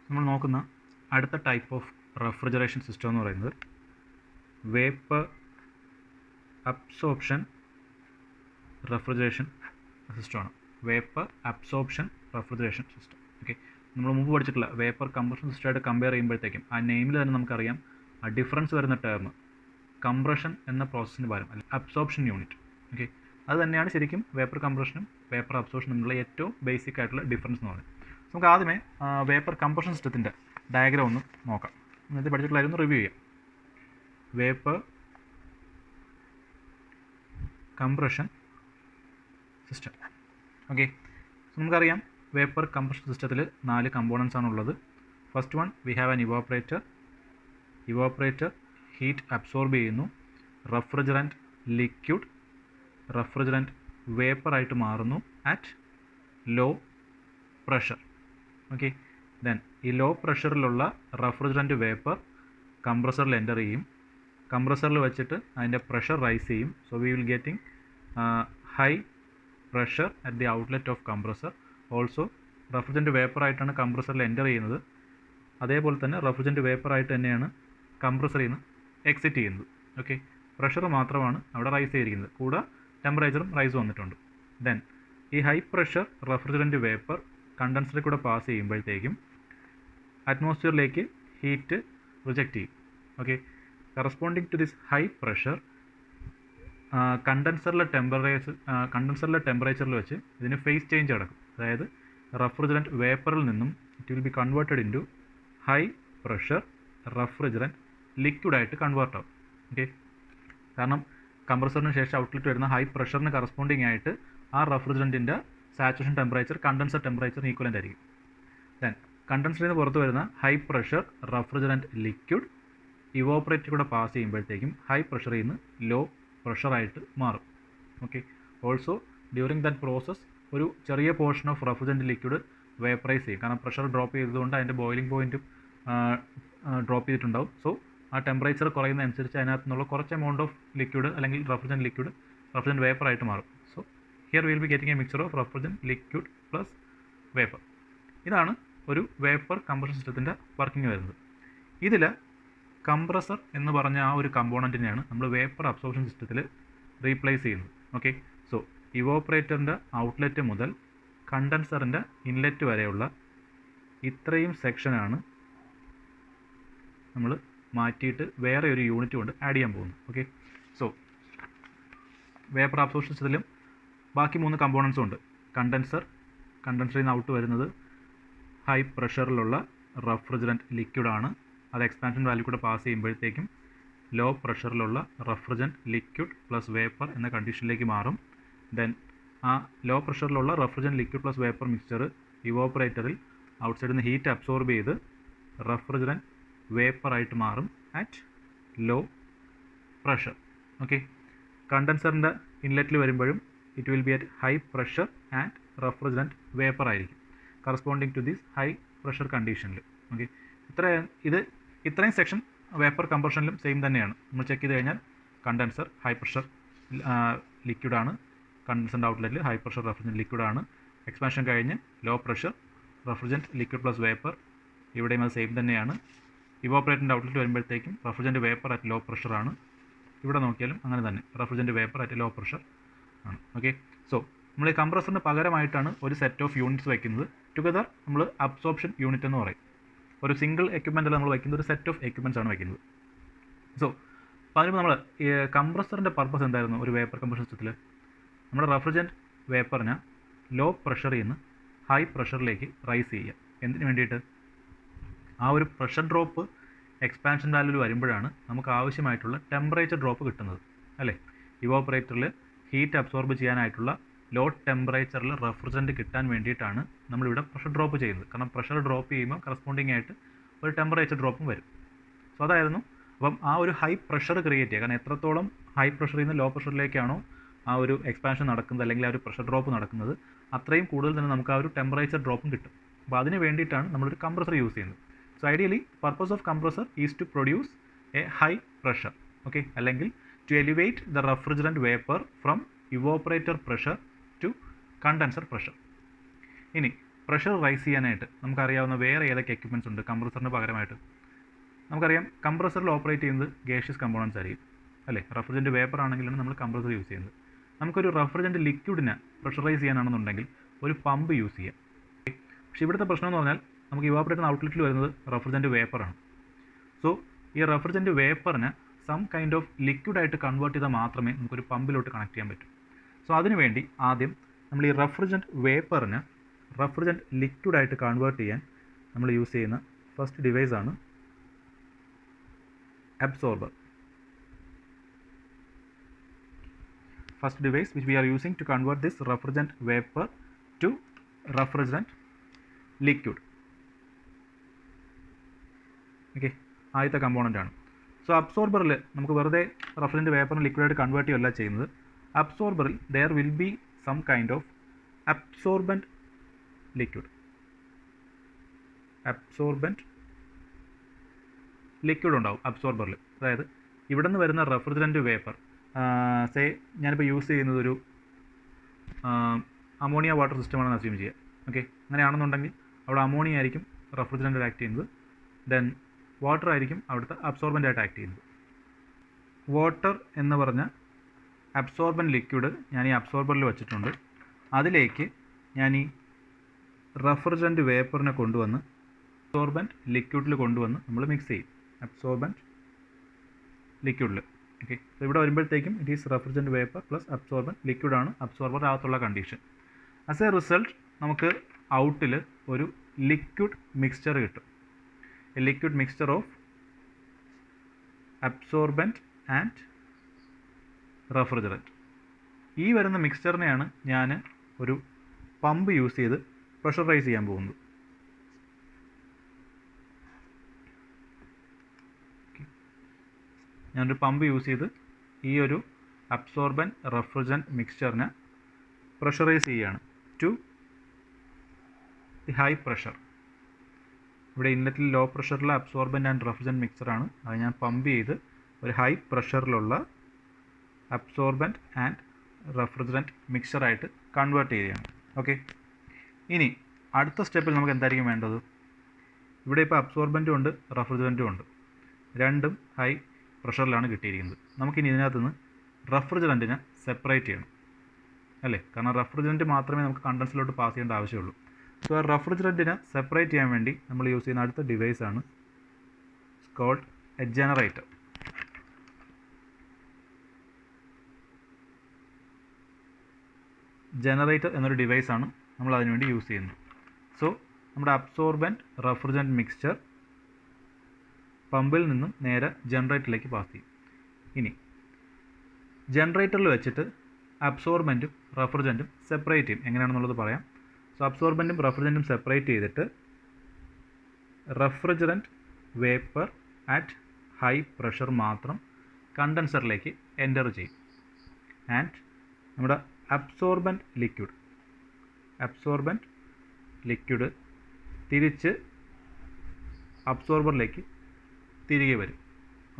നമ്മൾ നോക്കുന്ന അടുത്ത ടൈപ്പ് ഓഫ് റെഫ്രിജറേഷൻ സിസ്റ്റം എന്ന് പറയുന്നത് വേപ്പർ അബ്സോർപ്ഷൻ റെഫ്രിജറേഷൻ സിസ്റ്റമാണ്. Vapour absorption refrigeration system. Okay, നമ്മൾ മുമ്പ് പഠിച്ചിട്ടുള്ള വേപ്പർ കംപ്രഷൻ സിസ്റ്റമായിട്ട് കമ്പയർ ചെയ്യുമ്പോഴത്തേക്കും ആ നെയിമിൽ തന്നെ നമുക്കറിയാം ആ ഡിഫറൻസ് വരുന്ന ടേം കംപ്രഷൻ എന്ന പ്രോസസ്സിന് പകരം അല്ലെങ്കിൽ അബ്സോർപ്ഷൻ യൂണിറ്റ്. ഓക്കെ, അത് തന്നെയാണ് ശരിക്കും വേപ്പർ കംപ്രഷനും വേപ്പർ അബ്സോർപ്ഷനും തമ്മിലുള്ള ഏറ്റവും ബേസിക് ആയിട്ടുള്ള ഡിഫറൻസ് എന്ന് പറയുന്നത്. നമുക്ക് ആദ്യമേ വേപ്പർ കംപ്രഷൻ സിസ്റ്റത്തിൻ്റെ ഡയഗ്രാം ഒന്ന് നോക്കാം. ഇന്നത്തെ പഠിച്ചിട്ടുള്ളതായിരുന്നു റിവ്യൂ ചെയ്യാം. Vapour compression system. ഓക്കെ, നമുക്കറിയാം വേപ്പർ കംപ്രഷൻ സിസ്റ്റത്തിൽ 4 കമ്പോണൻസ് ആണുള്ളത്. First one we have an evaporator heat absorb ചെയ്യുന്നു. റെഫ്രിജറൻറ്റ് ലിക്വിഡ് റെഫ്രിജറൻറ്റ് വേപ്പറായിട്ട് മാറുന്നു at low pressure. Okay, then ഈ ലോ പ്രഷറിലുള്ള റെഫ്രിജറൻറ്റ് വേപ്പർ കംപ്രസറിൽ എൻ്റർ ചെയ്യും. കംപ്രസറിൽ വെച്ചിട്ട് അതിൻ്റെ പ്രഷർ റൈസ് ചെയ്യും. So we will getting high pressure at the outlet of compressor. Also refrigerant വേപ്പറായിട്ടാണ് കംപ്രസറിൽ എൻ്റർ ചെയ്യുന്നത്. അതേപോലെ തന്നെ റെഫ്രിജറൻറ്റ് വേപ്പറായിട്ട് തന്നെയാണ് കംപ്രസറിൽ നിന്ന് എക്സിറ്റ് ചെയ്യുന്നത്. ഓക്കെ, പ്രഷർ മാത്രമാണ് അവിടെ റൈസ് ചെയ്തിരിക്കുന്നത്, കൂടെ ടെമ്പറേച്ചറും റൈസ് വന്നിട്ടുണ്ട്. ദെൻ ഈ ഹൈ പ്രഷർ റെഫ്രിജറൻറ്റ് വേപ്പർ കണ്ടൻസറിൽ കൂടെ പാസ് ചെയ്യുമ്പോഴത്തേക്കും അറ്റ്മോസ്ഫിയറിലേക്ക് ഹീറ്റ് റിജക്റ്റ് ചെയ്യും. Okay, corresponding to this high pressure കണ്ടൻസറിലെ ടെമ്പറേച്ചറിൽ വെച്ച് ഇതിന് ഫേസ് ചേഞ്ച് നടക്കും. അതായത് റെഫ്രിജറൻറ്റ് വേപ്പറിൽ നിന്നും it will be converted into high pressure refrigerant ലിക്വിഡായിട്ട് കൺവേർട്ട് ആവും. ഓക്കെ, കാരണം കംപ്രസറിന് ശേഷം ഔട്ട്ലെറ്റ് വരുന്ന ഹൈ പ്രഷറിന് കറസ്പോണ്ടിങ് ആയിട്ട് ആ റെഫ്രിജറൻറ്റിൻ്റെ സാച്ചുറേഷൻ ടെമ്പറേച്ചർ കണ്ടൻസർ ടെമ്പറേച്ചറിന് ഈക്വലൻ്റ് ആയിരിക്കും. ദെൻ കണ്ടൻസറിൽ നിന്ന് പുറത്ത് വരുന്ന high pressure refrigerant liquid evaporator കൂടെ പാസ് ചെയ്യുമ്പോഴത്തേക്കും ഹൈ പ്രഷറിൽ നിന്ന് ലോ പ്രഷറായിട്ട് മാറും. Okay, also during that process ഒരു ചെറിയ portion of refrigerant liquid vaporise ചെയ്യും. കാരണം പ്രഷർ ഡ്രോപ്പ് ചെയ്തതുകൊണ്ട് അതിൻ്റെ ബോയിലിംഗ് പോയിൻറ്റും ഡ്രോപ്പ് ചെയ്തിട്ടുണ്ടാവും. സോ ആ ടെമ്പറേച്ചർ കുറയുന്നതനുസരിച്ച് അതിനകത്ത് നിന്നുള്ള കുറച്ച് എമൗണ്ട് ഓഫ് ലിക്വിഡ് അല്ലെങ്കിൽ റെഫ്രിജറൻറ്റ് വേപ്പറായിട്ട് മാറും. So here will be getting A mixer of refrigerant liquid plus vapour. ഇതാണ് ഒരു വേപ്പർ കംപ്രഷൻ സിസ്റ്റത്തിൻ്റെ വർക്കിംഗ് വരുന്നത്. ഇതിൽ കംപ്രസർ എന്ന് പറഞ്ഞ ആ ഒരു കമ്പോണൻറ്റിനെയാണ് നമ്മൾ വേപ്പർ അബ്സോർപ്ഷൻ സിസ്റ്റത്തിൽ റീപ്ലേസ് ചെയ്യുന്നത്. ഓക്കെ, സോ ഇവോപ്പറേറ്ററിൻ്റെ ഔട്ട്ലെറ്റ് മുതൽ കണ്ടൻസറിൻ്റെ ഇൻലെറ്റ് വരെയുള്ള ഇത്രയും സെക്ഷനാണ് നമ്മൾ മാറ്റിയിട്ട് വേറെ ഒരു യൂണിറ്റ് കൊണ്ട് ആഡ് ചെയ്യാൻ പോകുന്നു. ഓക്കെ, സോ വേപ്പർ അബ്സോർപ്ഷൻ സിസ്റ്റത്തിലും ബാക്കി 3 കമ്പോണൻസും ഉണ്ട്. കണ്ടൻസറിൽ നിന്ന് ഔട്ട് വരുന്നത് ഹൈ പ്രഷറിലുള്ള റെഫ്രിജറൻറ്റ് ലിക്വിഡാണ്. അത് എക്സ്പാൻഷൻ വാല്യൂ കൂടെ പാസ് ചെയ്യുമ്പോഴത്തേക്കും ലോ പ്രഷറിലുള്ള റെഫ്രിജറൻറ്റ് ലിക്വിഡ് പ്ലസ് വേപ്പർ എന്ന കണ്ടീഷനിലേക്ക് മാറും. ദെൻ ആ ലോ പ്രഷറിലുള്ള refrigerant liquid plus vapour mixture ഇവോപ്പറേറ്ററിൽ ഔട്ട്സൈഡിൽ നിന്ന് ഹീറ്റ് അബ്സോർബ് ചെയ്ത് റെഫ്രിജറൻറ്റ് വേപ്പറായിട്ട് മാറും അറ്റ് ലോ പ്രഷർ. ഓക്കെ, കണ്ടൻസറിൻ്റെ ഇൻലെറ്റിൽ വരുമ്പോഴും it will be at high pressure and refrigerant vapour ആയിരിക്കും corresponding to this high pressure കണ്ടീഷനിൽ. ഓക്കെ, ഇത്രയും സെക്ഷൻ വേപ്പർ കംപ്രഷനിലും സെയിം തന്നെയാണ്. നമ്മൾ ചെക്ക് ചെയ്ത് കഴിഞ്ഞാൽ കണ്ടൻസർ ഹൈ പ്രഷർ ലിക്വിഡാണ്, കണ്ടൻസറിൻ്റെ ഔട്ട്ലെറ്റിൽ ഹൈ പ്രഷർ റെഫ്രിജറൻറ്റ് ലിക്വിഡാണ്. എക്സ്പാൻഷൻ കഴിഞ്ഞ് low pressure refrigerant liquid plus vapour, ഇവിടെയും അത് സെയിം തന്നെയാണ്. ഇവോപ്പറേറ്ററിൻ്റെ ഔട്ട്ലെറ്റ് വരുമ്പോഴത്തേക്കും റെഫ്രിജറൻറ്റ് വേപ്പർ അറ്റ് ലോ പ്രഷറാണ്. ഇവിടെ നോക്കിയാലും അങ്ങനെ തന്നെ refrigerant vapour at low pressure ആണ്. ഓക്കെ, സോ നമ്മൾ ഈ കംപ്രസറിന് പകരമായിട്ടാണ് ഒരു സെറ്റ് ഓഫ് യൂണിറ്റ്സ് വയ്ക്കുന്നത്. ടുഗദർ നമ്മൾ അബ്സോർപ്ഷൻ യൂണിറ്റ് എന്ന് പറയും. ഒരു സിംഗിൾ എക്യുപ്മെൻറ്റിൽ നമ്മൾ വയ്ക്കുന്നത് ഒരു സെറ്റ് ഓഫ് എക്യുപ്മെൻറ്റ്സ് ആണ് വയ്ക്കുന്നത്. സോ അതിന് നമ്മൾ കംപ്രസറിൻ്റെ പർപ്പസ് എന്തായിരുന്നു? ഒരു വേപ്പർ കംപ്രഷൻ സിസ്റ്റത്തിൽ നമ്മുടെ റെഫ്രിജറൻറ്റ് വേപ്പറിനെ ലോ പ്രഷറിൽ നിന്ന് ഹൈ പ്രഷറിലേക്ക് റൈസ് ചെയ്യുക. എന്തിനു വേണ്ടിയിട്ട്? ആ ഒരു പ്രഷർ ഡ്രോപ്പ് എക്സ്പാൻഷൻ വാല്യൂവിൽ വരുമ്പോഴാണ് നമുക്ക് ആവശ്യമായിട്ടുള്ള ടെമ്പറേച്ചർ ഡ്രോപ്പ് കിട്ടുന്നത്, അല്ലേ? ഇവോപ്പറേറ്ററിൽ ഹീറ്റ് അബ്സോർബ് ചെയ്യാനായിട്ടുള്ള ലോ ടെമ്പറേച്ചറിൽ റെഫ്രിജറൻറ്റ് കിട്ടാൻ വേണ്ടിയിട്ടാണ് നമ്മളിവിടെ പ്രഷർ ഡ്രോപ്പ് ചെയ്യുന്നത്. കാരണം പ്രഷർ ഡ്രോപ്പ് ചെയ്യുമ്പോൾ കറസ്പോണ്ടിങ് ആയിട്ട് ഒരു ടെമ്പറേച്ചർ ഡ്രോപ്പും വരും. സോ അതായിരുന്നു. അപ്പം ആ ഒരു ഹൈ പ്രഷർ ക്രിയേറ്റ് ചെയ്യുക. കാരണം എത്രത്തോളം ഹൈ പ്രഷറിൽ നിന്ന് ലോ പ്രഷറിലേക്കാണോ ആ ഒരു എക്സ്പാൻഷൻ നടക്കുന്നത് അല്ലെങ്കിൽ ആ ഒരു പ്രഷർ ഡ്രോപ്പ് നടക്കുന്നത്, അത്രയും കൂടുതൽ തന്നെ നമുക്ക് ആ ഒരു ടെമ്പറേച്ചർ ഡ്രോപ്പും കിട്ടും. അപ്പോൾ അതിന് വേണ്ടിയിട്ടാണ് നമ്മളൊരു കംപ്രസർ യൂസ് ചെയ്യുന്നത്. So ideally purpose of compressor is to produce a high pressure. Okay, അല്ലെങ്കിൽ to elevate the refrigerant vapour from evaporator pressure to condenser pressure. ഇനി പ്രഷർ റൈസ് ചെയ്യാനായിട്ട് നമുക്കറിയാവുന്ന വേറെ ഏതൊക്കെ എക്യുപ്മെൻറ്റ്സ് ഉണ്ട് കംപ്രസറിന് പകരമായിട്ട്? നമുക്കറിയാം കംപ്രസറിൽ ഓപ്പറേറ്റ് ചെയ്യുന്നത് ഗേഷ്യസ് കമ്പോണൻസ് ആയിരിക്കും അല്ലേ. റെഫ്രിജറൻറ്റ് വേപ്പർ ആണെങ്കിലാണ് നമ്മൾ കംപ്രസർ യൂസ് ചെയ്യുന്നത്. നമുക്കൊരു റെഫ്രിജറൻറ്റ് ലിക്വിഡിനെ പ്രഷറൈസ് ചെയ്യാനാണെന്നുണ്ടെങ്കിൽ ഒരു പമ്പ് യൂസ് ചെയ്യാം. പക്ഷേ ഇവിടുത്തെ പ്രശ്നം എന്ന് പറഞ്ഞാൽ നമുക്ക് ഇവാപറേറ്റർ ഔട്ട്ലെറ്റിൽ വരുന്നത് റെഫ്രിജറൻറ്റ് വേപ്പറാണ്. സോ ഈ റെഫ്രിജറൻറ്റ് വേപ്പറിനെ സം കൈൻഡ് ഓഫ് ലിക്വിഡായിട്ട് കൺവേർട്ട് ചെയ്താൽ മാത്രമേ നമുക്കൊരു പമ്പിലോട്ട് കണക്ട് ചെയ്യാൻ പറ്റൂ. സോ അതിനുവേണ്ടി ആദ്യം നമ്മൾ ഈ റെഫ്രിജറൻറ്റ് വേപ്പറിനെ റെഫ്രിജറൻറ്റ് ലിക്വിഡായിട്ട് കൺവേർട്ട് ചെയ്യാൻ നമ്മൾ യൂസ് ചെയ്യുന്ന first ഡിവൈസാണ് absorber. First device which we are using to convert this refrigerant vapor to refrigerant liquid. Okay, ആദ്യത്തെ കമ്പോണൻ്റ് ആണ്. സോ അബ്സോർബറിൽ നമുക്ക് വെറുതെ റെഫ്രിജറൻറ്റ് വേപ്പറിന് ലിക്വിഡായിട്ട് കൺവേർട്ട് ചെയ്യുകയല്ല ചെയ്യുന്നത്. അബ്സോർബറിൽ there will be some kind of absorbent liquid. Absorbent liquid ഉണ്ടാവും അബ്സോർബറിൽ. അതായത് ഇവിടെ നിന്ന് വരുന്ന റെഫ്രിജറൻറ്റ് വേപ്പർ സേ ഞാനിപ്പോൾ യൂസ് ചെയ്യുന്നത് ഒരു അമോണിയ വാട്ടർ സിസ്റ്റമാണെന്ന് അസ്യൂം ചെയ്യുക. ഓക്കെ, അങ്ങനെയാണെന്നുണ്ടെങ്കിൽ അവിടെ അമോണിയ ആയിരിക്കും റെഫ്രിജറൻ്റ് ആക്ട് ചെയ്യുന്നത്, ദെൻ വാട്ടർ ആയിരിക്കും അവിടുത്തെ അബ്സോർബൻ്റ് ആയിട്ട് ആക്ട് ചെയ്യുന്നത്. വാട്ടർ എന്ന് പറഞ്ഞ അബ്സോർബൻറ്റ് ലിക്വിഡ് ഞാൻ ഈ അബ്സോർബറിൽ വെച്ചിട്ടുണ്ട്. അതിലേക്ക് ഞാൻ ഈ റെഫ്രിജറൻറ്റ് വേപ്പറിനെ കൊണ്ടുവന്ന് അബ്സോർബൻറ്റ് ലിക്വിഡിൽ കൊണ്ടുവന്ന് നമ്മൾ മിക്സ് ചെയ്യും. അബ്സോർബൻറ്റ് ലിക്വിഡിൽ. ഓക്കെ, സോ ഇവിടെ വരുമ്പോഴത്തേക്കും it is refrigerant vapour plus absorbent ലിക്വിഡാണ് അബ്സോർബറിനകത്തുള്ള കണ്ടീഷൻ. ആസ് എ റിസൾട്ട് നമുക്ക് ഔട്ടിൽ ഒരു ലിക്വിഡ് മിക്സ്ചർ കിട്ടും. A liquid mixture of absorbent and refrigerant. ഈ വരുന്ന മിക്സ്ചറിനെയാണ് ഞാൻ ഒരു പമ്പ് യൂസ് ചെയ്ത് പ്രഷറൈസ് ചെയ്യാൻ പോകുന്നത്. ഞാനൊരു പമ്പ് യൂസ് ചെയ്ത് ഈ ഒരു അബ്സോർബൻറ്റ് റെഫ്രിജറൻറ്റ് മിക്സ്ചറിനെ പ്രഷറൈസ് ചെയ്യുകയാണ് ടു ദി ഹൈ പ്രഷർ. ഇവിടെ ഇൻലെറ്റിൽ ലോ പ്രഷറിലെ അബ്സോർബൻറ്റ് ആൻഡ് റെഫ്രിജറൻറ്റ് മിക്സ്ചറാണ്. അത് ഞാൻ പമ്പ് ചെയ്ത് ഒരു ഹൈ പ്രഷറിലുള്ള അബ്സോർബൻറ്റ് ആൻഡ് റെഫ്രിജറൻറ്റ് മിക്സ്ചറായിട്ട് കൺവേർട്ട് ചെയ്യുകയാണ്. ഓക്കെ, ഇനി അടുത്ത സ്റ്റെപ്പിൽ നമുക്ക് എന്തായിരിക്കും വേണ്ടത്? ഇവിടെ ഇപ്പോൾ അബ്സോർബൻറ്റും ഉണ്ട് റെഫ്രിജറൻറ്റും ഉണ്ട്, രണ്ടും ഹൈ പ്രഷറിലാണ് കിട്ടിയിരിക്കുന്നത്. നമുക്കിനി ഇതിനകത്ത് നിന്ന് റെഫ്രിജറൻറ്റിനെ സെപ്പറേറ്റ് ചെയ്യണം അല്ലേ, കാരണം റെഫ്രിജറൻറ്റ് മാത്രമേ നമുക്ക് കണ്ടൻസറിലോട്ട് പാസ് ചെയ്യേണ്ട ആവശ്യമുള്ളൂ. സോ ആ റെഫ്രിജറൻറ്റിനെ സെപ്പറേറ്റ് ചെയ്യാൻ വേണ്ടി നമ്മൾ യൂസ് ചെയ്യുന്ന അടുത്ത ഡിവൈസാണ് കോൾഡ് എ ജനറേറ്റർ. ജനറേറ്റർ എന്നൊരു ഡിവൈസാണ് നമ്മൾ അതിനുവേണ്ടി യൂസ് ചെയ്യുന്നത്. സോ നമ്മുടെ അബ്സോർബൻറ്റ് റെഫ്രിജറൻറ്റ് മിക്സ്ചർ പമ്പിൽ നിന്നും നേരെ ജനറേറ്ററിലേക്ക് പാസ് ചെയ്യും. ഇനി ജനറേറ്ററിൽ വെച്ചിട്ട് അബ്സോർബൻറ്റും റെഫ്രിജറൻറ്റും സെപ്പറേറ്റ് ചെയ്യും. എങ്ങനെയാണെന്നുള്ളത് പറയാം. സോ അബ്സോർബൻറ്റും റെഫ്രിജറൻറ്റും സെപ്പറേറ്റ് ചെയ്തിട്ട് refrigerant vapour at high pressure മാത്രം കണ്ടൻസറിലേക്ക് എൻ്റർ ചെയ്യും. ആൻഡ് നമ്മുടെ അബ്സോർബൻറ്റ് ലിക്വിഡ് തിരിച്ച് അബ്സോർബറിലേക്ക് തിരികെ വരും.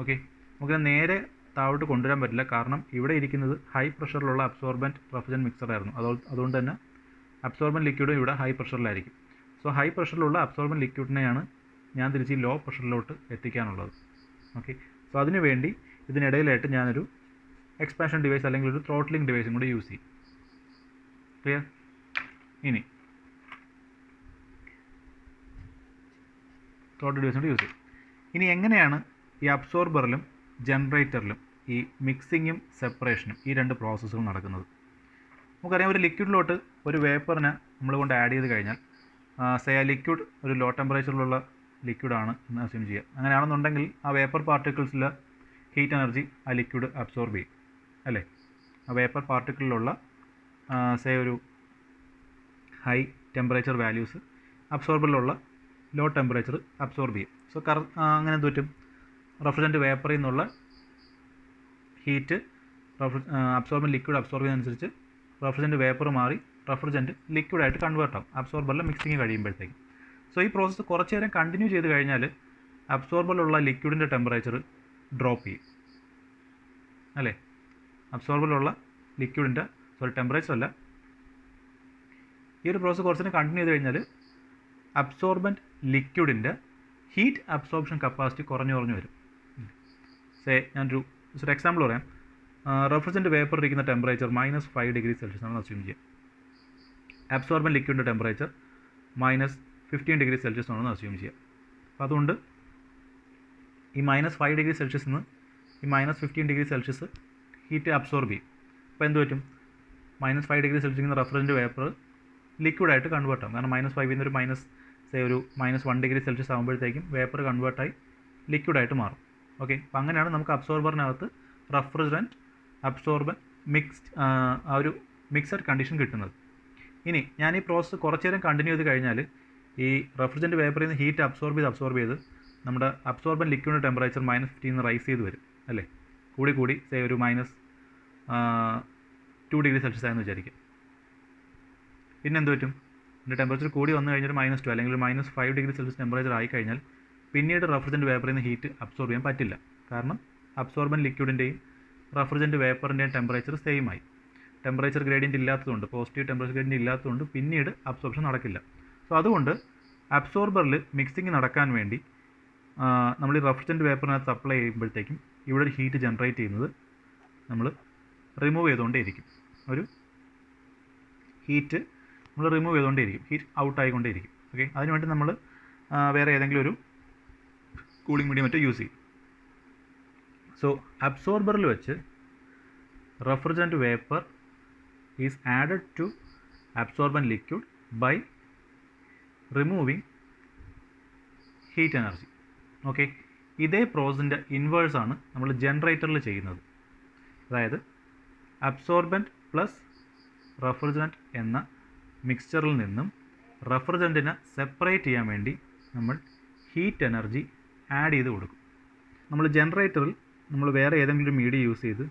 ഓക്കെ, നമുക്ക് നേരെ താഴോട്ട് കൊണ്ടുവരാൻ പറ്റില്ല, കാരണം ഇവിടെ ഇരിക്കുന്നത് ഹൈ പ്രഷറിലുള്ള അബ്സോർബൻറ്റ് റെഫ്രിജറൻറ്റ് മിക്സറായിരുന്നു. അതുകൊണ്ട് തന്നെ അബ്സോർബൻറ്റ് ലിക്വിഡും ഇവിടെ ഹൈ പ്രഷറിലായിരിക്കും. സോ ഹൈ പ്രഷറിലുള്ള അബ്സോർബൻറ്റ് ലിക്വിഡിനെയാണ് ഞാൻ തിരിച്ച് ലോ പ്രഷറിലോട്ട് എത്തിക്കാനുള്ളത്. ഓക്കെ, സോ അതിനു വേണ്ടി ഇതിനിടയിലായിട്ട് ഞാനൊരു എക്സ്പാൻഷൻ ഡിവൈസ് അല്ലെങ്കിൽ ഒരു ത്രോട്ട്ലിംഗ് ഡിവൈസും കൂടി യൂസ് ചെയ്യും. ക്ലിയർ? ഇനി ത്രോട്ടിൽ ഡിവൈസും കൂടി യൂസ് ചെയ്യും. ഇനി എങ്ങനെയാണ് ഈ അബ്സോർബറിലും ജനറേറ്ററിലും ഈ മിക്സിങ്ങും സെപ്പറേഷനും ഈ രണ്ട് പ്രോസസ്സുകൾ നടക്കുന്നത്? നമുക്കറിയാം, ഒരു ലിക്വിഡിലോട്ട് ഒരു വേപ്പറിനെ നമ്മൾ കൊണ്ട് ആഡ് ചെയ്ത് കഴിഞ്ഞാൽ സേ ആ ലിക്വിഡ് ഒരു ലോ ടെമ്പറേച്ചറിലുള്ള ലിക്വിഡാണ് എന്ന് അസ്യൂം ചെയ്യുക. അങ്ങനെയാണെന്നുണ്ടെങ്കിൽ ആ വേപ്പർ പാർട്ടിക്കിൾസിലെ ഹീറ്റ് എനർജി ആ ലിക്വിഡ് അബ്സോർബ് ചെയ്യും അല്ലേ. ആ വേപ്പർ പാർട്ടിക്കിളിലുള്ള സേ ഒരു ഹൈ ടെമ്പറേച്ചർ വാല്യൂസ് അബ്സോർബറിലുള്ള ലോ ടെമ്പറേച്ചർ അബ്സോർബ് ചെയ്യും. സോ അങ്ങനെ എന്ത് പറ്റും? റെഫ്രിജറൻറ്റ് വേപ്പറിൽ നിന്നുള്ള ഹീറ്റ് അബ്സോർബൻറ്റ് ലിക്വിഡ് അബ്സോർബ് ചെയ്യുന്നതനുസരിച്ച് റെഫ്രിജറൻറ്റ് വേപ്പർ മാറി റെഫ്രിജറൻറ്റ് ലിക്വിഡായിട്ട് കൺവേർട്ട് ആവും അബ്സോർബറിലെ മിക്സിങ് കഴിയുമ്പോഴത്തേക്കും. സോ ഈ പ്രോസസ്സ് കുറച്ച് നേരം കണ്ടിന്യൂ ചെയ്ത് കഴിഞ്ഞാൽ അബ്സോർബറിലുള്ള ലിക്വിഡിൻ്റെ ടെമ്പറേച്ചർ ഡ്രോപ്പ് ചെയ്യും അല്ലേ. അബ്സോർബറിലുള്ള ലിക്വിഡിൻ്റെ ടെമ്പറേച്ചർ അല്ല, ഈ ഒരു പ്രോസസ്സ് കുറച്ച് നേരം കണ്ടിന്യൂ ചെയ്ത് കഴിഞ്ഞാൽ അബ്സോർബൻറ്റ് ലിക്വിഡിൻ്റെ ഹീറ്റ് അബ്സോർപ്ഷൻ കപ്പാസിറ്റി കുറഞ്ഞു വരും. ഞാനൊരു എക്സാമ്പിൾ പറയാം. റെഫ്രിജറൻറ്റ് വേപ്പർ ഇരിക്കുന്ന ടെമ്പറേച്ചർ -5 ഡിഗ്രി സെൽഷ്യസ് ആണെന്ന് അസ്യൂം ചെയ്യാം. അബ്സോർബൻറ്റ് ലിക്വിഡിൻ്റെ ടെമ്പറേച്ചർ -15 ഡിഗ്രി സെൽഷ്യസ് ആണെന്ന് അസ്യൂം ചെയ്യാം. അപ്പോൾ അതുകൊണ്ട് ഈ -5 ഡിഗ്രി സെൽഷ്യസിൽ നിന്ന് ഈ -15 ഡിഗ്രി സെൽഷ്യസ് ഹീറ്റ് അബ്സോർബ് ചെയ്യും. അപ്പോൾ എന്ത് പറ്റും? -5 ഡിഗ്രി സെൽഷ്യസിൽ നിന്ന് റെഫ്രിജറൻറ്റ് വേപ്പർ ലിക്വിഡായിട്ട് കൺവേർട്ട് ആകും. കാരണം -5 നിന്ന് ഒരു -1 ഡിഗ്രി സെൽഷ്യസ് ആകുമ്പോഴത്തേക്കും വേപ്പർ കൺവേർട്ടായി ലിക്വിഡായിട്ട് മാറും. ഓക്കെ, അപ്പോൾ അങ്ങനെയാണ് നമുക്ക് അബ്സോർബറിനകത്ത് റെഫ്രിജറൻറ്റ് അബ്സോർബൻ ആ ഒരു മിക്സഡ് കണ്ടീഷൻ കിട്ടുന്നത്. ഇനി ഞാൻ ഈ പ്രോസസ്സ് കുറച്ച് നേരം കണ്ടിന്യൂ ചെയ്ത് കഴിഞ്ഞാൽ ഈ റെഫ്രിജറൻറ്റ് വേപ്പറിൽ നിന്ന് ഹീറ്റ് അബ്സോർബ് ചെയ്ത് നമ്മുടെ അബ്സോർബൻ ലിക്വിഡിൻ്റെ ടെമ്പറേച്ചർ -15 റൈസ് ചെയ്ത് വരും അല്ലേ. കൂടി ഒരു -2 ഡിഗ്രി സെൽഷ്യസ് ആയെന്ന് വിചാരിക്കുക. പിന്നെ എന്ത് പറ്റും? ഇതിൻ്റെ ടെമ്പറേച്ചർ കൂടി വന്നു കഴിഞ്ഞാൽ -2 അല്ലെങ്കിൽ -5 ഡിഗ്രി സെൽഷ്യസ് ടെമ്പറേച്ചർ ആയിക്കഴിഞ്ഞാൽ പിന്നീട് റെഫ്രിജറൻറ്റ് വേപ്പറിൽ നിന്ന് ഹീറ്റ് അബ്സോർബ് ചെയ്യാൻ പറ്റില്ല. കാരണം അബ്സോർബൻ ലിക്വിഡിൻ്റെയും റെഫ്രിജറൻറ്റ് വേപ്പറിൻ്റെയും ടെമ്പറേച്ചർ സെയിം ആയി. ടെമ്പറേച്ചർ ഗ്രേഡിയൻറ്റ് ഇല്ലാത്തതുകൊണ്ട്, പോസിറ്റീവ് ടെമ്പറേച്ചർ ഗ്രേഡിയൻറ്റ് ഇല്ലാത്തതുകൊണ്ട് പിന്നീട് അബ്സോർപ്ഷൻ നടക്കില്ല. സോ അതുകൊണ്ട് അബ്സോർബറിൽ മിക്സിങ് നടക്കാൻ വേണ്ടി നമ്മൾ ഈ റെഫ്രിജറൻറ്റ് വേപ്പറിനകത്ത് അപ്ലൈ ചെയ്യുമ്പോഴത്തേക്കും ഇവിടെ ഒരു ഹീറ്റ് ജനറേറ്റ് ചെയ്യുന്നത് നമ്മൾ റിമൂവ് ചെയ്തുകൊണ്ടേയിരിക്കും. ഒരു ഹീറ്റ് നമ്മൾ റിമൂവ് ചെയ്തുകൊണ്ടേയിരിക്കും, ഹീറ്റ് ഔട്ട് ആയിക്കൊണ്ടേയിരിക്കും. ഓക്കെ, അതിനുവേണ്ടി നമ്മൾ വേറെ ഏതെങ്കിലും ഒരു കൂളിംഗ് മീഡിയം മറ്റോ യൂസ് ചെയ്യും. സോ അബ്സോർബറിൽ വെച്ച് refrigerant vapour is added to absorbent liquid by removing heat energy. Okay, ഇതേ പ്രോസസ്സിൻ്റെ ഇൻവേഴ്സാണ് നമ്മൾ ജനറേറ്ററിൽ ചെയ്യുന്നത്. അതായത് അബ്സോർബൻറ്റ് പ്ലസ് റെഫ്രിജറൻറ്റ് എന്ന മിക്സ്ചറിൽ നിന്നും റെഫ്രിജറൻറ്റിനെ സെപ്പറേറ്റ് ചെയ്യാൻ വേണ്ടി നമ്മൾ ഹീറ്റ് എനർജി ആഡ് ചെയ്ത് കൊടുക്കും. നമ്മൾ ജനറേറ്ററിൽ നമ്മൾ വേറെ ഏതെങ്കിലും ഒരു മീഡിയം യൂസ് ചെയ്ത്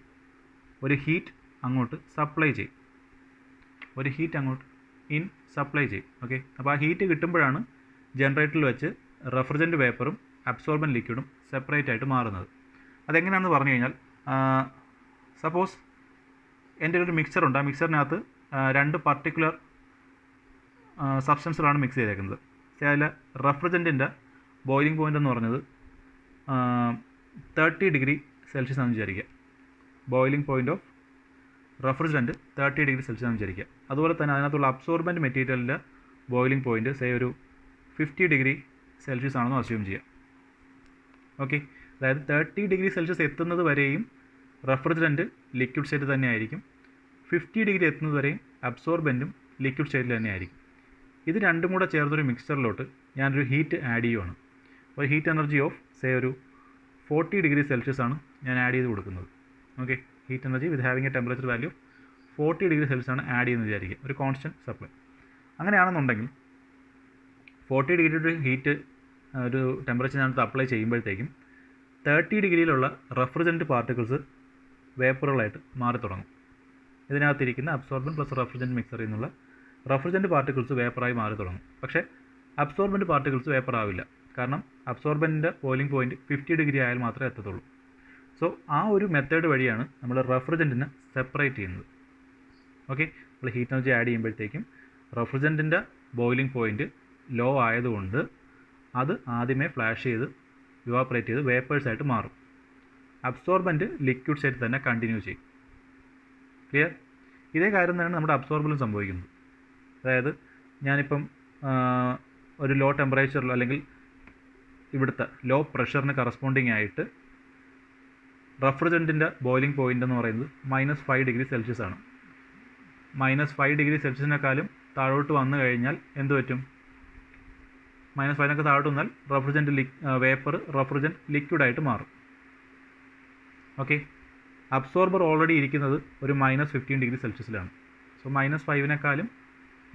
ഒരു ഹീറ്റ് അങ്ങോട്ട് സപ്ലൈ ചെയ്യും, ഒരു ഹീറ്റ് അങ്ങോട്ട് സപ്ലൈ ചെയ്യും. ഓക്കെ, അപ്പോൾ ആ ഹീറ്റ് കിട്ടുമ്പോഴാണ് ജനറേറ്ററിൽ വെച്ച് റെഫ്രിജറൻറ്റ് വേപ്പറും അബ്സോർബൻ ലിക്വിഡും സെപ്പറേറ്റ് ആയിട്ട് മാറുന്നത്. അതെങ്ങനെയാണെന്ന് പറഞ്ഞു കഴിഞ്ഞാൽ, സപ്പോസ് എൻ്റെ ഒരു മിക്സറുണ്ട്. ആ മിക്സറിനകത്ത് 2 പർട്ടിക്കുലർ സബ്സ്റ്റൻസുകളാണ് മിക്സ് ചെയ്തേക്കുന്നത്. അതിൽ റെഫ്രിജറൻറ്റിൻ്റെ ബോയിലിംഗ് പോയിൻ്റ് എന്ന് പറഞ്ഞത് 30 ഡിഗ്രി സെൽഷ്യസ് ആണെന്ന് വിചാരിക്കുക. Boiling point of refrigerant 30 degree Celsius ആണെന്ന് വിചാരിക്കുക. അതുപോലെ തന്നെ അതിനകത്തുള്ള അബ്സോർബൻറ്റ് മെറ്റീരിയലിൻ്റെ ബോയിലിംഗ് പോയിൻ്റ് ഒരു 50 ഡിഗ്രി സെൽഷ്യസ് ആണെന്ന് അസ്യൂം ചെയ്യുക. ഓക്കെ, അതായത് 30 ഡിഗ്രി സെൽഷ്യസ് എത്തുന്നത് വരെയും റെഫ്രിജറൻറ്റ് ലിക്വിഡ് സ്റ്റേറ്റ് തന്നെയായിരിക്കും. 50 ഡിഗ്രി എത്തുന്നത് വരെയും അബ്സോർബൻറ്റും ലിക്വിഡ് സ്റ്റേറ്റിൽ തന്നെയായിരിക്കും. ഇത് രണ്ടും കൂടെ ചേർത്തൊരു മിക്സ്ചറിലോട്ട് ഞാനൊരു ഹീറ്റ് ആഡ് ചെയ്യുവാണ്. ഒരു ഹീറ്റ് എനർജി ഓഫ് ഒരു 40 ഡിഗ്രി സെൽഷ്യസ് ആണ് ഞാൻ ആഡ് ചെയ്ത് കൊടുക്കുന്നത്. Okay, heat energy with having A temperature value 40 degree Celsius ആണ് ആഡ് ചെയ്യുന്നത് വിചാരിക്കുക, ഒരു കോൺസ്റ്റൻറ്റ് സപ്ലൈ. അങ്ങനെയാണെന്നുണ്ടെങ്കിൽ 40 ഡിഗ്രിയുടെ ഹീറ്റ് ഒരു ടെമ്പറേച്ചർ ഞാനത് അപ്ലൈ ചെയ്യുമ്പോഴത്തേക്കും 30 ഡിഗ്രിയിലുള്ള റെഫ്രിജറൻറ്റ് പാർട്ടിക്കിൾസ് വേപ്പറുകളായിട്ട് മാറി തുടങ്ങും. ഇതിനകത്തിരിക്കുന്ന അബ്സോർബൻ പ്ലസ് റെഫ്രിജറൻറ്റ് മിക്സറിൽ നിന്നുള്ള റെഫ്രിജറൻറ്റ് പാർട്ടിക്കിൾസ് വേപ്പറായി മാറി തുടങ്ങും. പക്ഷേ അബ്സോർബൻറ്റ് പാർട്ടിക്കിൾസ് വേപ്പറാവില്ല. കാരണം അബ്സോർബൻറ്റിൻ്റെ ബോയിലിംഗ് പോയിൻറ്റ് 50 ഡിഗ്രി ആയാൽ മാത്രമേ എത്തത്തുള്ളൂ. സോ ആ ഒരു മെത്തേഡ് വഴിയാണ് നമ്മൾ റെഫ്രിജറൻറ്റിനെ സെപ്പറേറ്റ് ചെയ്യുന്നത്. ഓക്കെ, നമ്മൾ ഹീറ്റ് എനർജി ആഡ് ചെയ്യുമ്പോഴത്തേക്കും റെഫ്രിജറൻറ്റിൻ്റെ ബോയിലിംഗ് പോയിൻറ്റ് ലോ ആയതുകൊണ്ട് അത് ആദ്യമേ ഫ്ലാഷ് ചെയ്ത് ഇവാപ്പറേറ്റ് ചെയ്ത് വേപ്പേഴ്സായിട്ട് മാറും. അബ്സോർബൻറ്റ് ലിക്വിഡ് സ്റ്റേറ്റ് തന്നെ കണ്ടിന്യൂ ചെയ്യും. ക്ലിയർ? ഇതേ കാര്യം തന്നെയാണ് നമ്മുടെ അബ്സോർബറിലും സംഭവിക്കുന്നത്. അതായത് ഞാനിപ്പം ഒരു ലോ ടെമ്പറേച്ചറിൽ അല്ലെങ്കിൽ ഇവിടുത്തെ ലോ പ്രഷറിന് കറസ്പോണ്ടിങ് ആയിട്ട് റെഫ്രിജറൻറ്റിൻ്റെ ബോയിലിംഗ് പോയിൻ്റ് എന്ന് പറയുന്നത് -5 ഡിഗ്രി സെൽഷ്യസ് ആണ്. -5 ഡിഗ്രി സെൽഷ്യസിനേക്കാളും താഴോട്ട് വന്നു കഴിഞ്ഞാൽ എന്ത് പറ്റും? -5 താഴോട്ട് വന്നാൽ റെഫ്രിജറൻറ്റ് വേപ്പർ റെഫ്രിജറൻറ്റ് ലിക്വിഡായിട്ട് മാറും. ഓക്കെ, അബ്സോർബർ ഓൾറെഡി ഇരിക്കുന്നത് ഒരു -15 ഡിഗ്രി സെൽഷ്യസിലാണ്. സോ -5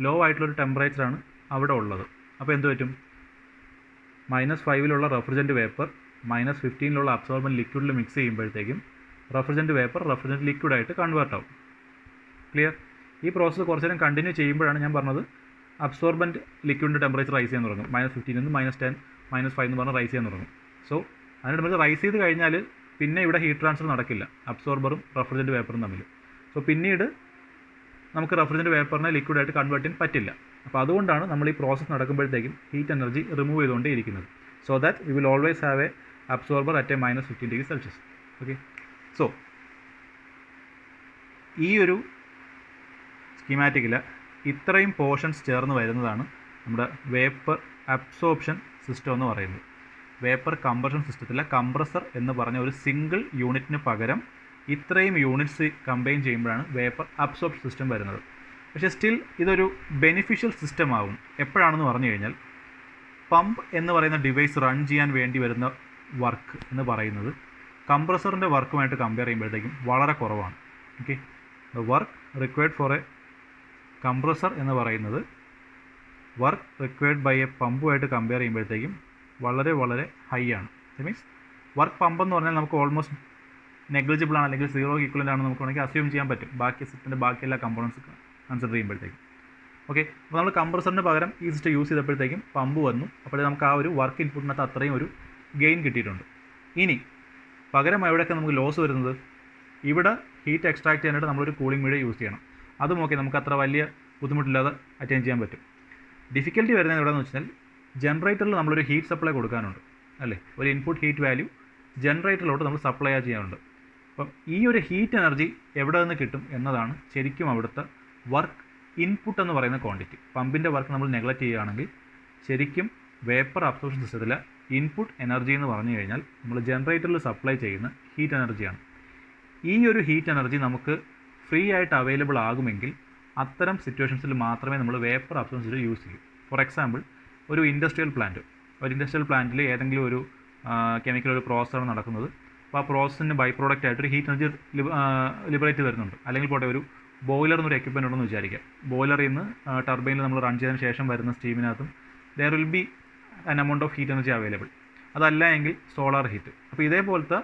ലോ ആയിട്ടുള്ളൊരു ടെമ്പറേച്ചറാണ് അവിടെ ഉള്ളത്. അപ്പോൾ എന്ത് പറ്റും? -5 റെഫ്രിജറൻറ്റ് വേപ്പർ -15 അബ്സോർബൻ ലിക്വിഡിൽ മിക്സ് ചെയ്യുമ്പോഴത്തേക്കും റെഫ്രിജറൻറ്റ് വേപ്പർ റെഫ്രിജറൻറ്റ് ലിക്വിഡായിട്ട് കൺവേർട്ട് ആവും. ക്ലിയർ? ഈ പ്രോസസ്സ് കുറച്ച് നേരം കണ്ടിന്യൂ ചെയ്യുമ്പോഴാണ് ഞാൻ പറഞ്ഞത് അബ്സോർബൻറ്റ് ലിക്വിഡിൻ്റെ ടെമ്പറേച്ചർ റൈസ് ചെയ്യാൻ തുടങ്ങും. -15 നിന്ന് -10 -5 എന്ന് പറഞ്ഞാൽ റൈസ് ചെയ്യാൻ തുടങ്ങും. സോ അതിൻ്റെ ടെമ്പറേച്ചർ റൈസ് ചെയ്ത് കഴിഞ്ഞാൽ പിന്നെ ഇവിടെ ഹീറ്റ് ട്രാൻസ്ഫർ നടക്കില്ല അബ്സോർബറും റെഫ്രിജറൻറ്റ് വേപ്പറും തമ്മിൽ. സോ പിന്നീട് നമുക്ക് റെഫ്രിജറൻറ്റ് വേപ്പറിനെ ലിക്വിഡായിട്ട് കൺവേർട്ട് ചെയ്യാൻ പറ്റില്ല. അപ്പോൾ അതുകൊണ്ടാണ് നമ്മൾ ഈ പ്രോസസ്സ് നടക്കുമ്പോഴത്തേക്കും ഹീറ്റ് എനർജി റിമൂവ് ചെയ്തുകൊണ്ടേ ഇരിക്കുന്നത്. So that we will always have A absorber at A -15°C. Okay, so ഈ ഒരു സ്കീമാറ്റിക്കിൽ ഇത്രയും പോർഷൻസ് ചേർന്ന് വരുന്നതാണ് നമ്മുടെ വേപ്പർ അബ്സോർപ്ഷൻ സിസ്റ്റം എന്ന് പറയുന്നത്. വേപ്പർ കംപ്രഷൻ സിസ്റ്റത്തിലെ കംപ്രസർ എന്ന് പറഞ്ഞ ഒരു സിംഗിൾ യൂണിറ്റിന് പകരം ഇത്രയും യൂണിറ്റ്സ് കമ്പൈൻ ചെയ്യുമ്പോഴാണ് വേപ്പർ അബ്സോർപ്ഷൻ സിസ്റ്റം വരുന്നത്. പക്ഷേ സ്റ്റിൽ ഇതൊരു ബെനിഫിഷ്യൽ സിസ്റ്റം ആവും എപ്പോഴാണെന്ന് പറഞ്ഞു കഴിഞ്ഞാൽ, പമ്പ് എന്ന് പറയുന്ന ഡിവൈസ് റൺ ചെയ്യാൻ വേണ്ടി വരുന്ന വർക്ക് എന്ന് പറയുന്നത് കംപ്രസറിൻ്റെ വർക്കുമായിട്ട് കമ്പയർ ചെയ്യുമ്പോഴത്തേക്കും വളരെ കുറവാണ്. Okay, the work required for a compressor എന്ന് പറയുന്നത് വർക്ക് റിക്വയർഡ് ബൈ എ പമ്പുമായിട്ട് കമ്പയർ ചെയ്യുമ്പോഴത്തേക്കും വളരെ വളരെ ഹൈ ആണ്. ദാറ്റ് മീൻസ് വർക്ക് പമ്പ് എന്ന് പറഞ്ഞാൽ നമുക്ക് ഓൾമോസ്റ്റ് നെഗ്ലിജിബിൾ ആണ്, അല്ലെങ്കിൽ സീറോ ഈക്വലൻ്റ് ആണെന്ന് നമുക്ക് വേണമെങ്കിൽ അസ്യൂം ചെയ്യാൻ പറ്റും ബാക്കി സിസ്റ്റത്തിൻ്റെ ബാക്കി എല്ലാ കമ്പോണൻസ് കൺസിഡർ ചെയ്യുമ്പോഴത്തേക്കും. ഓക്കെ, അപ്പോൾ നമ്മൾ കംപ്രസറിന് പകരം ഈ സിസ്റ്റം യൂസ് ചെയ്തപ്പോഴത്തേക്കും പമ്പ് വന്നു. അപ്പോൾ നമുക്ക് ആ ഒരു വർക്ക് ഇൻപുട്ടിനകത്ത് അത്രയും ഒരു ഗെയിൻ കിട്ടിയിട്ടുണ്ട്. ഇനി പകരം എവിടെയൊക്കെ നമുക്ക് ലോസ് വരുന്നത്, ഇവിടെ ഹീറ്റ് എക്സ്ട്രാക്ട് ചെയ്യാനായിട്ട് നമ്മളൊരു കൂളിംഗ് മീഡിയം യൂസ് ചെയ്യണം. അതും ഓക്കെ, നമുക്ക് അത്ര വലിയ ബുദ്ധിമുട്ടില്ലാതെ അറ്റൈൻ ചെയ്യാൻ പറ്റും. ഡിഫിക്കൽട്ടി വരുന്നത് എവിടെയെന്ന് വെച്ചാൽ, ജനറേറ്ററിൽ നമ്മളൊരു ഹീറ്റ് സപ്ലൈ കൊടുക്കാനുണ്ട് അല്ലേ, ഒരു ഇൻപുട്ട് ഹീറ്റ് വാല്യൂ ജനറേറ്ററിലോട്ട് നമ്മൾ സപ്ലൈ ചെയ്യാനുണ്ട്. അപ്പം ഈ ഒരു ഹീറ്റ് എനർജി എവിടെ നിന്ന് കിട്ടും എന്നതാണ് ശരിക്കും അവിടുത്തെ വർക്ക് ഇൻപുട്ട് എന്ന് പറയുന്ന ക്വാണ്ടിറ്റി. പമ്പിൻ്റെ വർക്ക് നമ്മൾ നെഗ്ലക്റ്റ് ചെയ്യുകയാണെങ്കിൽ ശരിക്കും വേപ്പർ അബ്സോർപ്ഷൻ സിസ്റ്റത്തിലെ ഇൻപുട്ട് എനർജി എന്ന് പറഞ്ഞു കഴിഞ്ഞാൽ നമ്മൾ ജനറേറ്ററിൽ സപ്ലൈ ചെയ്യുന്ന ഹീറ്റ് എനർജിയാണ്. ഈ ഒരു ഹീറ്റ് എനർജി നമുക്ക് ഫ്രീ ആയിട്ട് അവൈലബിൾ ആകുമെങ്കിൽ അത്തരം സിറ്റുവേഷൻസിൽ മാത്രമേ നമ്മൾ വേപ്പർ അബ്സോർപ്ഷൻ സിസ്റ്റം യൂസ് ചെയ്യൂ. ഫോർ എക്സാമ്പിൾ, ഒരു ഇൻഡസ്ട്രിയൽ പ്ലാന്റിൽ ഏതെങ്കിലും ഒരു കെമിക്കൽ ഒരു പ്രോസസ്സാണ് നടക്കുന്നത്. അപ്പോൾ ആ പ്രോസസ്സിൻ്റെ ബൈ പ്രോഡക്റ്റ് ആയിട്ട് ഒരു ഹീറ്റ് എനർജി ലിബറേറ്റ് വരുന്നുണ്ട്. അല്ലെങ്കിൽ പോട്ടെ, ഒരു ബോയിലർ എന്നൊരു എക്യുപ്മെൻ്റ് ഉണ്ടെന്ന് വിചാരിക്കാം. ബോയിലറിൽ നിന്ന് ടർബൈനിൽ നമ്മൾ റൺ ചെയ്തതിന് ശേഷം വരുന്ന സ്റ്റീമിനകത്തും there will be an amount of heat energy available. അതല്ല എങ്കിൽ സോളാർ ഹീറ്റ്. അപ്പോൾ ഇതേപോലത്തെ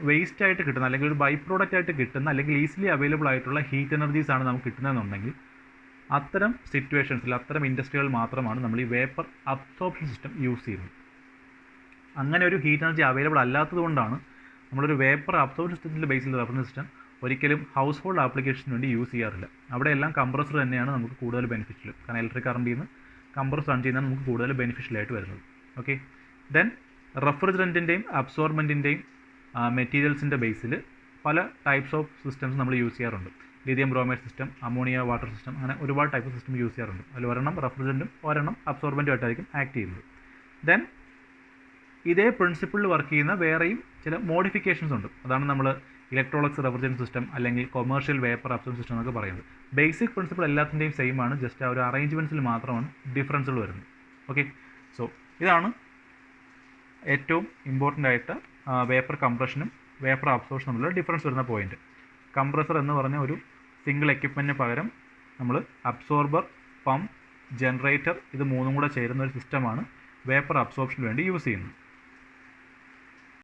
വേസ്റ്റ് ആയിട്ട് കിട്ടുന്ന, അല്ലെങ്കിൽ ഒരു ബൈ പ്രോഡക്റ്റ് ആയിട്ട് കിട്ടുന്ന, അല്ലെങ്കിൽ ഈസിലി അവൈലബിൾ ആയിട്ടുള്ള ഹീറ്റ് എനർജീസ് ആണ് നമുക്ക് കിട്ടുന്നതെന്നുണ്ടെങ്കിൽ അത്തരം സിറ്റുവേഷൻസിൽ, അത്തരം ഇൻഡസ്ട്രികളിൽ മാത്രമാണ് നമ്മൾ ഈ വേപ്പർ അബ്സോർപ്ഷൻ സിസ്റ്റം യൂസ് ചെയ്യുന്നത്. അങ്ങനെ ഒരു ഹീറ്റ് എനർജി അവൈലബിൾ അല്ലാത്തത് കൊണ്ടാണ് നമ്മളൊരു വേപ്പർ അബ്സോർപ്ഷൻ സിസ്റ്റത്തിൻ്റെ ബേസിൽ റെഫറൻസ് സിസ്റ്റം ഒരിക്കലും ഹൗസ് ഹോൾഡ് ആപ്ലിക്കേഷന് വേണ്ടി യൂസ് ചെയ്യാറില്ല. അവിടെ എല്ലാം കംപ്രസർ തന്നെയാണ് നമുക്ക് കൂടുതൽ ബെനിഫിഷ്യൽ. കാരണം ഇലക്ട്രിക് കറണ്ടിൽ നിന്ന് കംപ്രസർ റൺ ചെയ്യുന്നതാണ് നമുക്ക് കൂടുതൽ ബെനിഫിഷ്യൽ ആയിട്ട് വരുന്നത്. ഓക്കെ, ദെൻ റെഫ്രിജറൻറ്റിൻ്റെയും അബ്സോർബൻറ്റിൻ്റെയും മെറ്റീരിയൽസിൻ്റെ ബേസിൽ പല ടൈപ്സ് ഓഫ് സിസ്റ്റംസ് നമ്മൾ യൂസ് ചെയ്യാറുണ്ട്. Lithium bromide system, ammonia water system, അങ്ങനെ ഒരുപാട് ടൈപ്പ് ഓഫ് സിസ്റ്റം യൂസ് ചെയ്യാറുണ്ട്. അതിൽ ഒരെണ്ണം റെഫ്രിജറൻറ്റും ഒരെണ്ണം അബ്സോർബൻറ്റുമായിട്ടായിരിക്കും ആക്ട് ചെയ്യുന്നത്. ദെൻ ഇതേ പ്രിൻസിപ്പിളിൽ വർക്ക് ചെയ്യുന്ന വേറെയും ചില മോഡിഫിക്കേഷൻസ് ഉണ്ട്. അതാണ് നമ്മൾ ഇലക്ട്രോളിക്സ് റെഫ്രിജറൻറ്റ് സിസ്റ്റം അല്ലെങ്കിൽ കൊമേഴ്ഷ്യൽ വേപ്പർ അബ്സോർപ്ഷൻ സിസ്റ്റം എന്നൊക്കെ പറയുന്നത്. ബേസിക് പ്രിൻസിപ്പിൾ എല്ലാത്തിൻ്റെയും സെയിം ആണ്, ജസ്റ്റ് ആ ഒരു അറേഞ്ച്മെൻറ്റ്സിൽ മാത്രമാണ് ഡിഫറൻസുകൾ വരുന്നത്. ഓക്കെ, സോ ഇതാണ് ഏറ്റവും ഇമ്പോർട്ടൻ്റ് ആയിട്ട് വേപ്പർ കംപ്രഷനും വേപ്പർ അബ്സോർപ്ഷനും തമ്മിലുള്ള ഡിഫറൻസ് വരുന്ന പോയിന്റ്. കംപ്രസർ എന്ന് പറഞ്ഞ ഒരു സിംഗിൾ എക്യുപ്മെൻറ്റിന് പകരം നമ്മൾ അബ്സോർബർ, പമ്പ്, ജനറേറ്റർ ഇത് മൂന്നും കൂടെ ചേരുന്ന ഒരു സിസ്റ്റമാണ് വേപ്പർ അബ്സോർപ്ഷന് വേണ്ടി യൂസ് ചെയ്യുന്നത്.